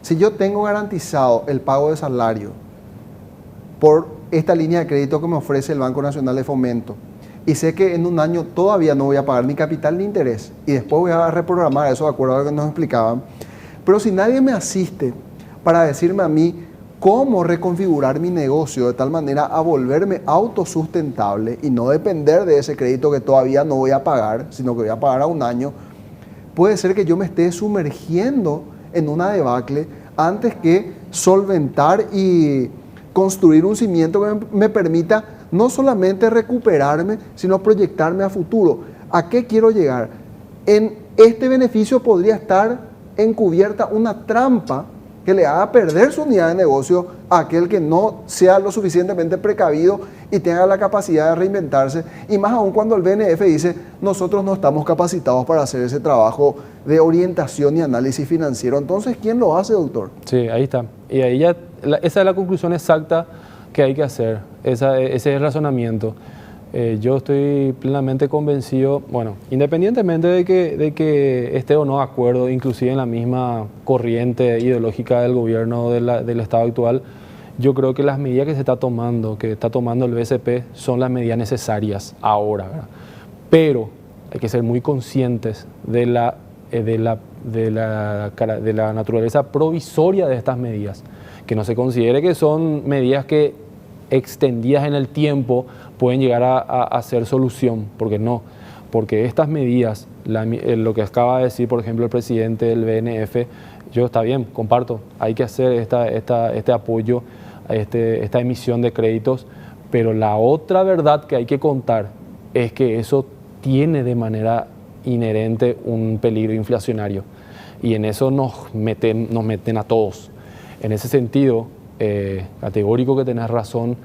Si yo tengo garantizado el pago de salario por esta línea de crédito que me ofrece el Banco Nacional de Fomento, y sé que en un año todavía no voy a pagar ni capital ni interés, y después voy a reprogramar eso de acuerdo a lo que nos explicaban, pero si nadie me asiste para decirme a mí cómo reconfigurar mi negocio de tal manera a volverme autosustentable y no depender de ese crédito que todavía no voy a pagar, sino que voy a pagar a un año, puede ser que yo me esté sumergiendo en una debacle antes que solventar y construir un cimiento que me permita no solamente recuperarme, sino proyectarme a futuro. ¿A qué quiero llegar? En este beneficio podría estar encubierta una trampa que le haga perder su unidad de negocio a aquel que no sea lo suficientemente precavido y tenga la capacidad de reinventarse, y más aún cuando el BNF dice, nosotros no estamos capacitados para hacer ese trabajo de orientación y análisis financiero. Entonces, ¿quién lo hace, doctor? Sí, ahí está. Y ahí ya esa es la conclusión exacta que hay que hacer, ese es el razonamiento. Yo estoy plenamente convencido, bueno, independientemente de que esté o no de acuerdo, inclusive en la misma corriente ideológica del gobierno del Estado actual, yo creo que las medidas que está tomando el BCP, son las medidas necesarias ahora, ¿verdad? Pero hay que ser muy conscientes de la naturaleza provisoria de estas medidas, que no se considere que son medidas que extendidas en el tiempo pueden llegar a ser solución, porque no, porque estas medidas, lo que acaba de decir por ejemplo el presidente del BNF, yo está bien, comparto, hay que hacer este apoyo, esta emisión de créditos, pero la otra verdad que hay que contar es que eso tiene de manera inherente un peligro inflacionario, y en eso nos meten a todos. En ese sentido, categórico que tenés razón,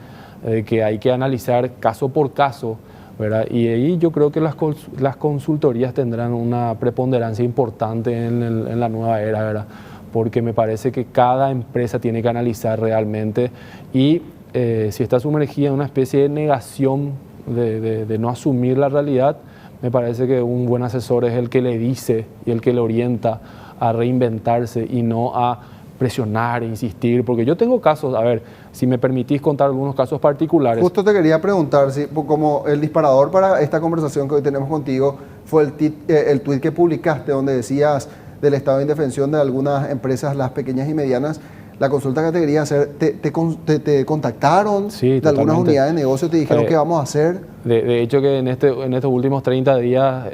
que hay que analizar caso por caso, ¿verdad? Y ahí yo creo que las consultorías tendrán una preponderancia importante en la nueva era, ¿verdad? Porque me parece que cada empresa tiene que analizar realmente, y si está sumergida en una especie de negación de no asumir la realidad, me parece que un buen asesor es el que le dice y el que le orienta a reinventarse y no a presionar, insistir, porque yo tengo casos, a ver, si me permitís contar algunos casos particulares. Justo te quería preguntar, si, como el disparador para esta conversación que hoy tenemos contigo fue el tuit que publicaste donde decías del estado de indefensión de algunas empresas, las pequeñas y medianas. La consulta que te quería hacer, ¿te contactaron sí, de algunas unidades de negocio? ¿Te dijeron qué vamos a hacer? De hecho que en estos últimos 30 días,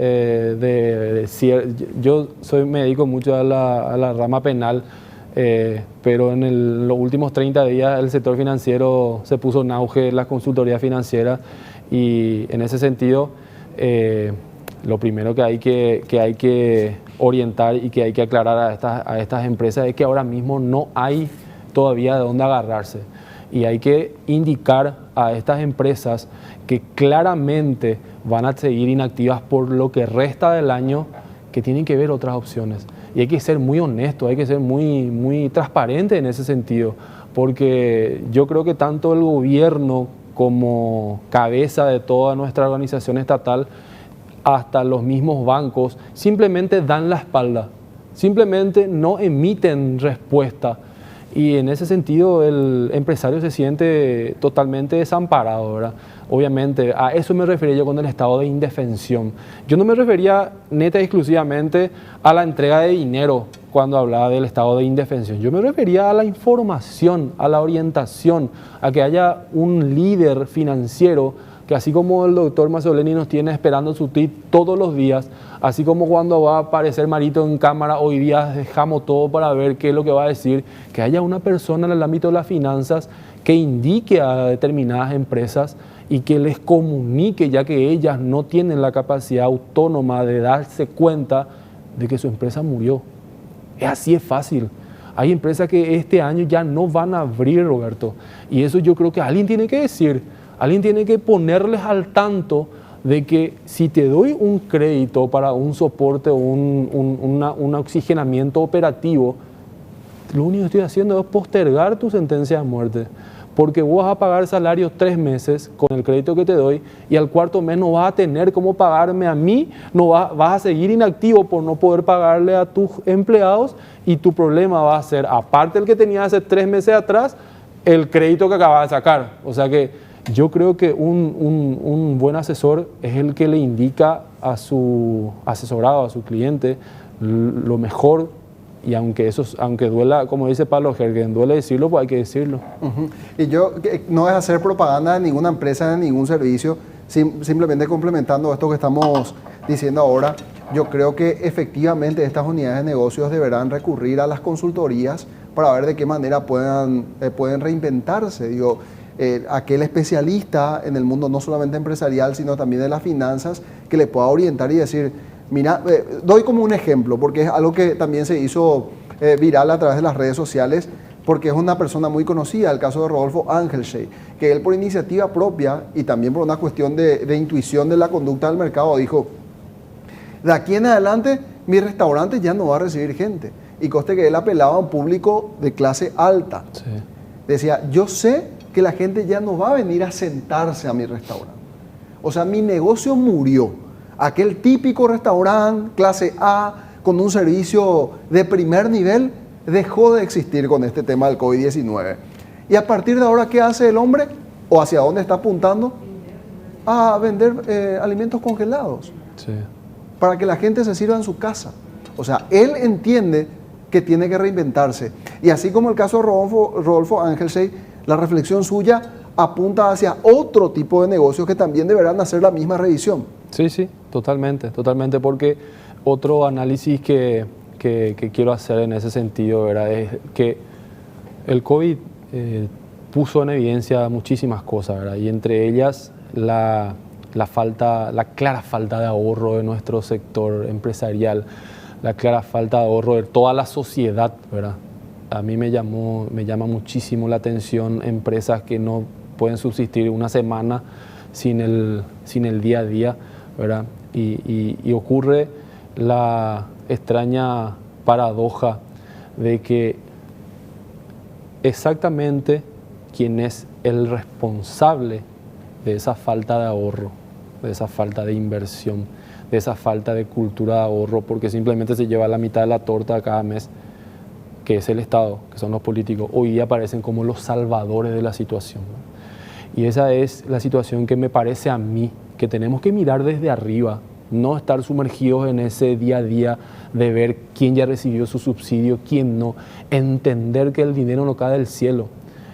yo me dedico mucho a la rama penal, pero en los últimos 30 días el sector financiero se puso en auge, las consultorías financieras, y en ese sentido lo primero que hay que orientar y que hay que aclarar a estas empresas es que ahora mismo no hay todavía de dónde agarrarse, y hay que indicar a estas empresas que claramente van a seguir inactivas por lo que resta del año, que tienen que ver otras opciones. Y hay que ser muy honesto, hay que ser muy, muy transparente en ese sentido, porque yo creo que tanto el gobierno como cabeza de toda nuestra organización estatal, hasta los mismos bancos, simplemente dan la espalda, simplemente no emiten respuesta, y en ese sentido el empresario se siente totalmente desamparado, ¿verdad? Obviamente a eso me refería yo con el estado de indefensión. Yo no me refería neta y exclusivamente a la entrega de dinero cuando hablaba del estado de indefensión. Yo me refería a la información, a la orientación, a que haya un líder financiero que, así como el doctor Mazzoleni nos tiene esperando su tweet todos los días, así como cuando va a aparecer Marito en cámara, hoy día dejamos todo para ver qué es lo que va a decir, que haya una persona en el ámbito de las finanzas que indique a determinadas empresas y que les comunique, ya que ellas no tienen la capacidad autónoma de darse cuenta de que su empresa murió. Es así, es fácil. Hay empresas que este año ya no van a abrir, Roberto, y eso yo creo que alguien tiene que decir. Alguien tiene que ponerles al tanto de que si te doy un crédito para un soporte o un oxigenamiento operativo, lo único que estoy haciendo es postergar tu sentencia de muerte, porque vos vas a pagar salario 3 meses con el crédito que te doy, y al cuarto mes no vas a tener cómo pagarme a mí, vas a seguir inactivo por no poder pagarle a tus empleados, y tu problema va a ser, aparte del que tenías hace 3 meses atrás, el crédito que acabas de sacar. O sea que yo creo que un buen asesor es el que le indica a su asesorado, a su cliente, lo mejor, y aunque duela, como dice Pablo Gergen, duele decirlo, pues hay que decirlo. Y yo, no es hacer propaganda de ninguna empresa, de ningún servicio, simplemente complementando esto que estamos diciendo ahora, yo creo que efectivamente estas unidades de negocios deberán recurrir a las consultorías para ver de qué manera pueden reinventarse. Digo, aquel especialista en el mundo no solamente empresarial, sino también de las finanzas, que le pueda orientar y decir, mira, doy como un ejemplo, porque es algo que también se hizo viral a través de las redes sociales, porque es una persona muy conocida, el caso de Rodolfo Angelshay, que él por iniciativa propia y también por una cuestión de intuición de la conducta del mercado dijo, de aquí en adelante mi restaurante ya no va a recibir gente, y conste que él apelaba a un público de clase alta. Sí. decía, yo sé que la gente ya no va a venir a sentarse a mi restaurante. O sea, mi negocio murió. Aquel típico restaurante clase A con un servicio de primer nivel dejó de existir con este tema del COVID-19. Y a partir de ahora, ¿qué hace el hombre? ¿O hacia dónde está apuntando? A vender alimentos congelados. Sí. Para que la gente se sirva en su casa. O sea, él entiende que tiene que reinventarse. Y así como el caso de Rodolfo Ángelsey, la reflexión suya apunta hacia otro tipo de negocios que también deberán hacer la misma revisión. Sí, sí, totalmente, porque otro análisis que quiero hacer en ese sentido, ¿verdad? Es que el COVID puso en evidencia muchísimas cosas, ¿verdad? Y entre ellas la clara falta de ahorro de nuestro sector empresarial, la clara falta de ahorro de toda la sociedad, ¿verdad? A mí me llama muchísimo la atención empresas que no pueden subsistir una semana sin el día a día, ¿verdad? Y ocurre la extraña paradoja de que exactamente quien es el responsable de esa falta de ahorro, de esa falta de inversión, de esa falta de cultura de ahorro, porque simplemente se lleva la mitad de la torta cada mes, que es el Estado, que son los políticos, hoy día aparecen como los salvadores de la situación, ¿no? Y esa es la situación que me parece a mí, que tenemos que mirar desde arriba, no estar sumergidos en ese día a día de ver quién ya recibió su subsidio, quién no, entender que el dinero no cae del cielo,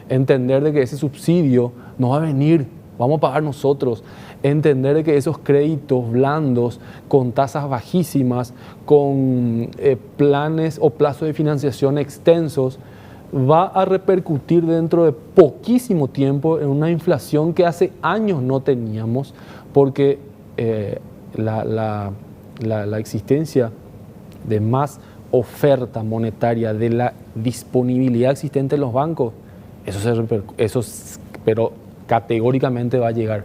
entender de que ese subsidio no va a venir, vamos a pagar nosotros, entender de que esos créditos blandos con tasas bajísimas, con planes o plazos de financiación extensos, va a repercutir dentro de poquísimo tiempo en una inflación que hace años no teníamos, porque la existencia de más oferta monetaria, de la disponibilidad existente en los bancos, pero categóricamente va a llegar,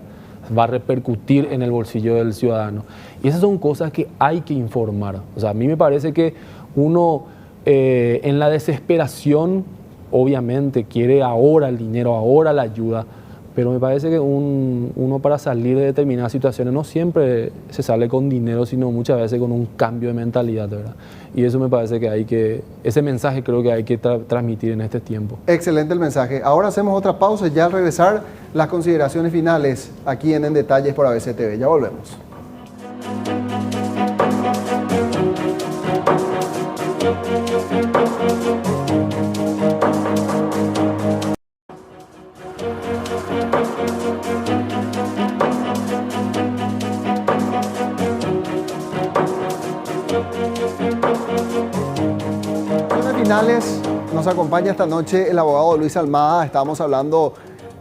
va a repercutir en el bolsillo del ciudadano. Y esas son cosas que hay que informar. O sea, a mí me parece que uno en la desesperación obviamente quiere ahora el dinero, ahora la ayuda, pero me parece que uno para salir de determinadas situaciones no siempre se sale con dinero, sino muchas veces con un cambio de mentalidad, ¿verdad? Y eso me parece que ese mensaje creo que hay que transmitir en este tiempo. Excelente el mensaje. Ahora hacemos otra pausa y ya al regresar las consideraciones finales aquí en Detalles por ABC TV. Ya volvemos. Finales, nos acompaña esta noche el abogado Luis Almada. Estábamos hablando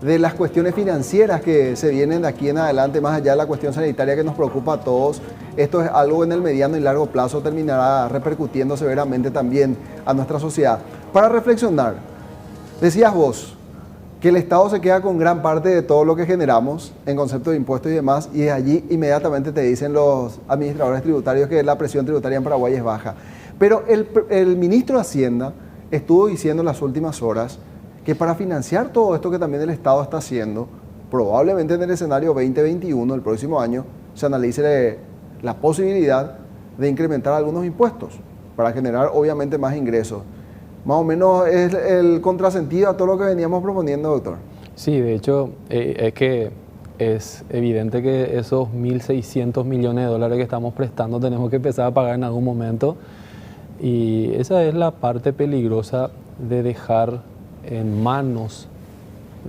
de las cuestiones financieras que se vienen de aquí en adelante, más allá de la cuestión sanitaria que nos preocupa a todos. Esto es algo en el mediano y largo plazo terminará repercutiendo severamente también a nuestra sociedad. Para reflexionar, decías vos que el Estado se queda con gran parte de todo lo que generamos en concepto de impuestos y demás, y allí inmediatamente te dicen los administradores tributarios que la presión tributaria en Paraguay es baja. Pero el ministro de Hacienda estuvo diciendo en las últimas horas que para financiar todo esto que también el Estado está haciendo, probablemente en el escenario 2021, el próximo año, se analice la posibilidad de incrementar algunos impuestos para generar obviamente más ingresos. Más o menos es el contrasentido a todo lo que veníamos proponiendo, doctor. Sí, de hecho, es que es evidente que esos 1.600 millones de dólares que estamos prestando tenemos que empezar a pagar en algún momento. Y esa es la parte peligrosa de dejar en manos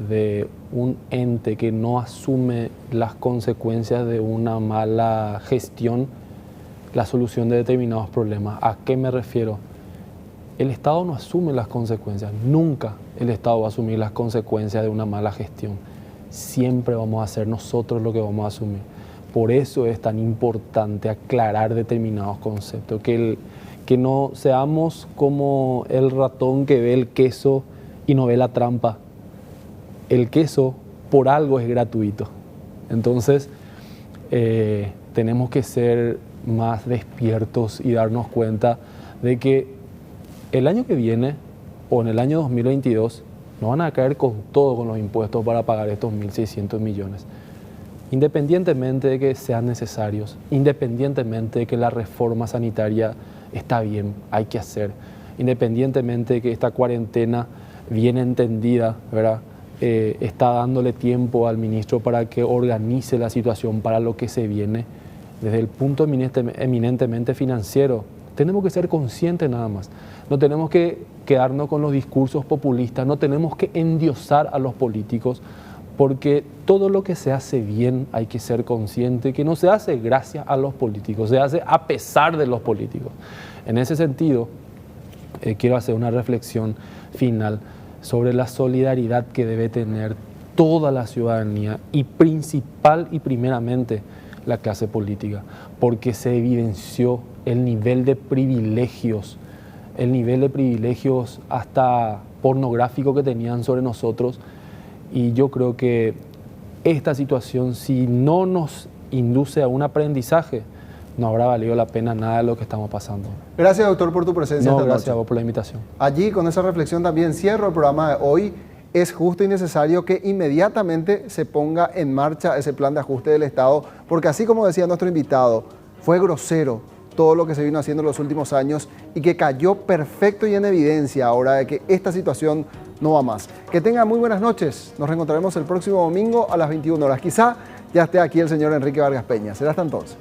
de un ente que no asume las consecuencias de una mala gestión la solución de determinados problemas. ¿A qué me refiero? El Estado no asume las consecuencias, nunca el Estado va a asumir las consecuencias de una mala gestión. Siempre vamos a hacer nosotros lo que vamos a asumir. Por eso es tan importante aclarar determinados conceptos, que no seamos como el ratón que ve el queso y no ve la trampa. El queso por algo es gratuito. Entonces tenemos que ser más despiertos y darnos cuenta de que el año que viene o en el año 2022 no van a caer con todo con los impuestos para pagar estos 1.600 millones. Independientemente de que sean necesarios, independientemente de que la reforma sanitaria está bien, hay que hacer, independientemente de que esta cuarentena bien entendida, ¿verdad? Está dándole tiempo al ministro para que organice la situación para lo que se viene, desde el punto eminentemente financiero. Tenemos que ser conscientes nada más. No tenemos que quedarnos con los discursos populistas, no tenemos que endiosar a los políticos, porque todo lo que se hace bien hay que ser consciente que no se hace gracias a los políticos, se hace a pesar de los políticos. En ese sentido, quiero hacer una reflexión final sobre la solidaridad que debe tener toda la ciudadanía y principal y primeramente la clase política, porque se evidenció el nivel de privilegios hasta pornográfico que tenían sobre nosotros, y yo creo que esta situación, si no nos induce a un aprendizaje, no habrá valido la pena nada de lo que estamos pasando. Gracias, doctor, por tu presencia esta noche. Gracias a vos por la invitación. Allí, con esa reflexión también cierro el programa de hoy. Es justo y necesario que inmediatamente se ponga en marcha ese plan de ajuste del Estado, porque así como decía nuestro invitado, fue grosero todo lo que se vino haciendo en los últimos años y que cayó perfecto y en evidencia ahora de que esta situación no va más. Que tengan muy buenas noches. Nos reencontraremos el próximo domingo a las 21 horas. Quizá ya esté aquí el señor Enrique Vargas Peña. Será hasta entonces.